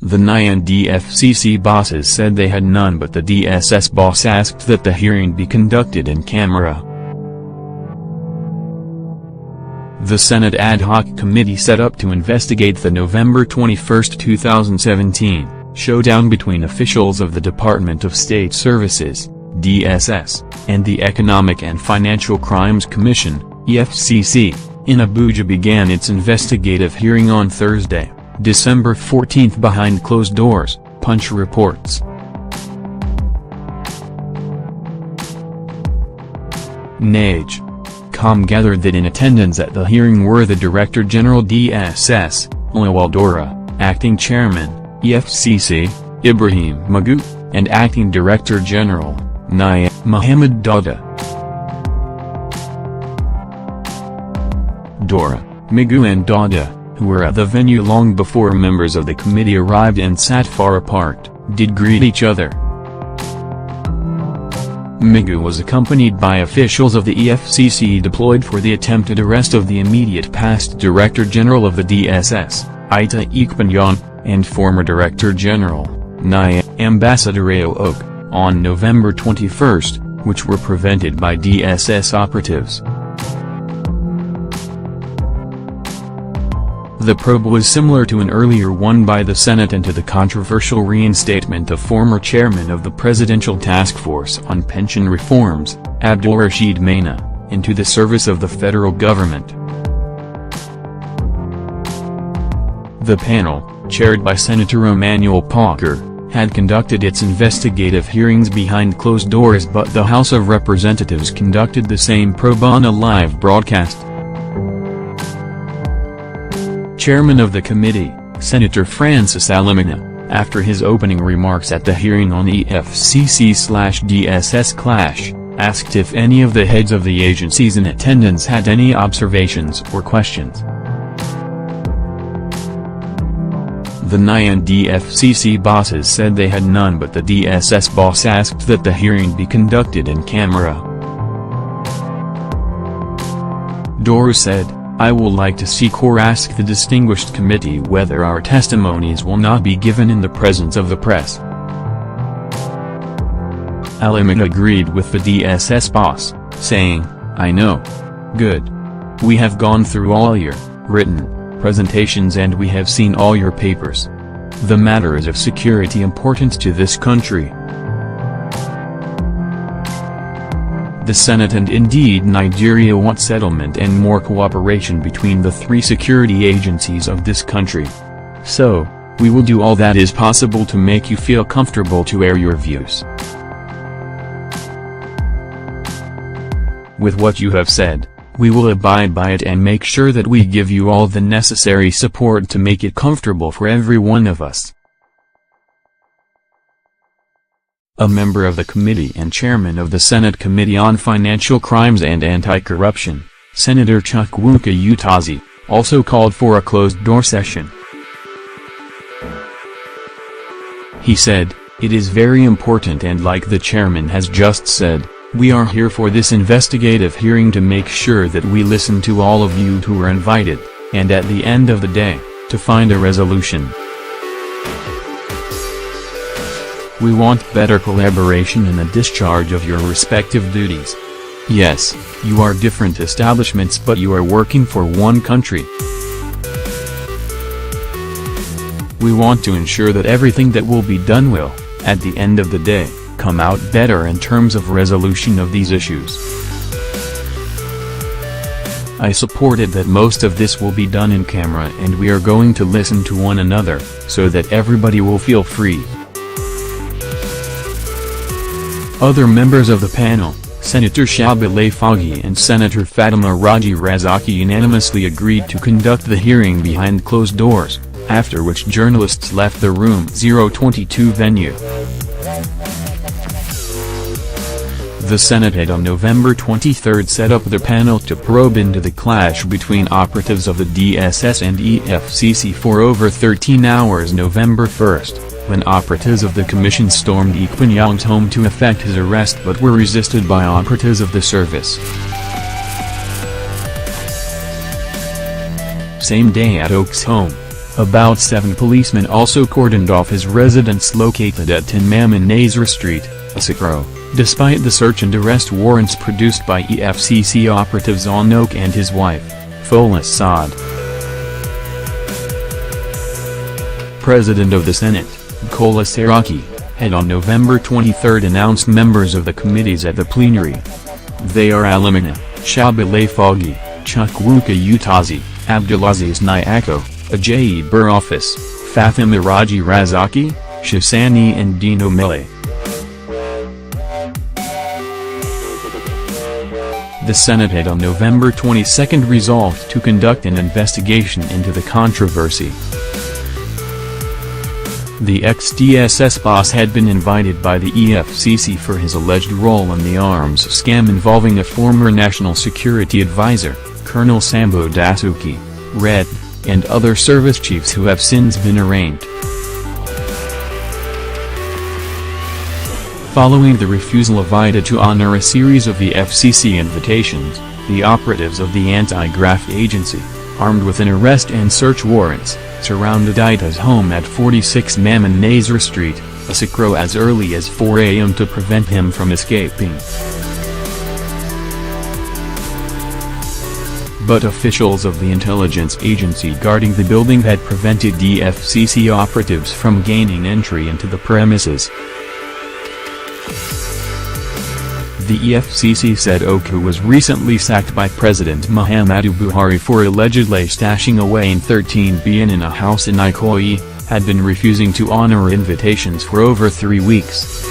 The NI and EFCC bosses said they had none, but the DSS boss asked that the hearing be conducted in camera. The Senate Ad Hoc Committee set up to investigate the November 21, 2017, showdown between officials of the Department of State Services, DSS, and the Economic and Financial Crimes Commission, EFCC, in Abuja began its investigative hearing on Thursday, December 14 behind closed doors, Punch reports. NAGE.com gathered that in attendance at the hearing were the Director General DSS, Daura, Acting Chairman, EFCC, Ibrahim Magu, and Acting Director General, NI, Magu and Dauda. Daura, Magu and Dauda, who were at the venue long before members of the committee arrived and sat far apart, did greet each other. Magu was accompanied by officials of the EFCC deployed for the attempted arrest of the immediate past Director General of the DSS, Ita Ikpenyon, and former Director General, NI, Ambassador Ayo on November 21, which were prevented by DSS operatives. The probe was similar to an earlier one by the Senate into the controversial reinstatement of former chairman of the Presidential Task Force on Pension Reforms, Abdulrashid Maina, into the service of the federal government. The panel, chaired by Senator Emmanuel Parker, had conducted its investigative hearings behind closed doors, but the House of Representatives conducted the same probe on a live broadcast. Chairman of the committee, Senator Francis Alimina, after his opening remarks at the hearing on EFCC/DSS clash, asked if any of the heads of the agencies in attendance had any observations or questions. The NI and EFCC bosses said they had none, but the DSS boss asked that the hearing be conducted in camera. Daura said, "I will like to seek or ask the distinguished committee whether our testimonies will not be given in the presence of the press." Alimina agreed with the DSS boss, saying, "I know. Good. We have gone through all your written presentations and we have seen all your papers. The matter is of security importance to this country." The Senate and indeed Nigeria want settlement and more cooperation between the three security agencies of this country. So, we will do all that is possible to make you feel comfortable to air your views. With what you have said, we will abide by it and make sure that we give you all the necessary support to make it comfortable for every one of us. A member of the committee and chairman of the Senate Committee on Financial Crimes and Anti-Corruption, Senator Chukwuka Utazi, also called for a closed-door session. He said, "It is very important, and like the chairman has just said, we are here for this investigative hearing to make sure that we listen to all of you who were invited, and at the end of the day, to find a resolution. We want better collaboration in the discharge of your respective duties. Yes, you are different establishments, but you are working for one country. We want to ensure that everything that will be done will, at the end of the day, come out better in terms of resolution of these issues. I supported that most of this will be done in camera, and we are going to listen to one another, so that everybody will feel free." Other members of the panel, Senator Shabile Fagi and Senator Fatima Raji Razaki unanimously agreed to conduct the hearing behind closed doors, after which journalists left the Room 022 venue. The Senate had on November 23 set up the panel to probe into the clash between operatives of the DSS and EFCC for over 13 hours November 1, when operatives of the commission stormed Ikpenyong's home to effect his arrest but were resisted by operatives of the service. Same day at Oak's home, About 7 policemen also cordoned off his residence located at 10 Mamun Nazar Street, Asakro, despite the search and arrest warrants produced by EFCC operatives on Oak and his wife, Folis Saad. President of the Senate, Kola Saraki, had on November 23 announced members of the committees at the plenary. They are Alamina, Shabile Foggy, Chukwuka Utazi, Abdulaziz Nyako, Ajayi Buroffice, Fatima Raji Razaki, Shisani and Dino Mille. The Senate had on November 22 resolved to conduct an investigation into the controversy. The ex-DSS boss had been invited by the EFCC for his alleged role in the arms scam involving a former National Security Advisor, Colonel Sambo Dasuki, Red, and other service chiefs who have since been arraigned. Following the refusal of IDA to honor a series of EFCC invitations, the operatives of the anti-graft agency, armed with an arrest and search warrants, surrounded IDA's home at 46 Mamun Nazar Street, Asakro as early as 4 a.m. to prevent him from escaping. But officials of the intelligence agency guarding the building had prevented DFCC operatives from gaining entry into the premises. The EFCC said Oku was recently sacked by President Muhammadu Buhari for allegedly stashing away in 13 billion in a house in Ikoyi, had been refusing to honor invitations for over 3 weeks.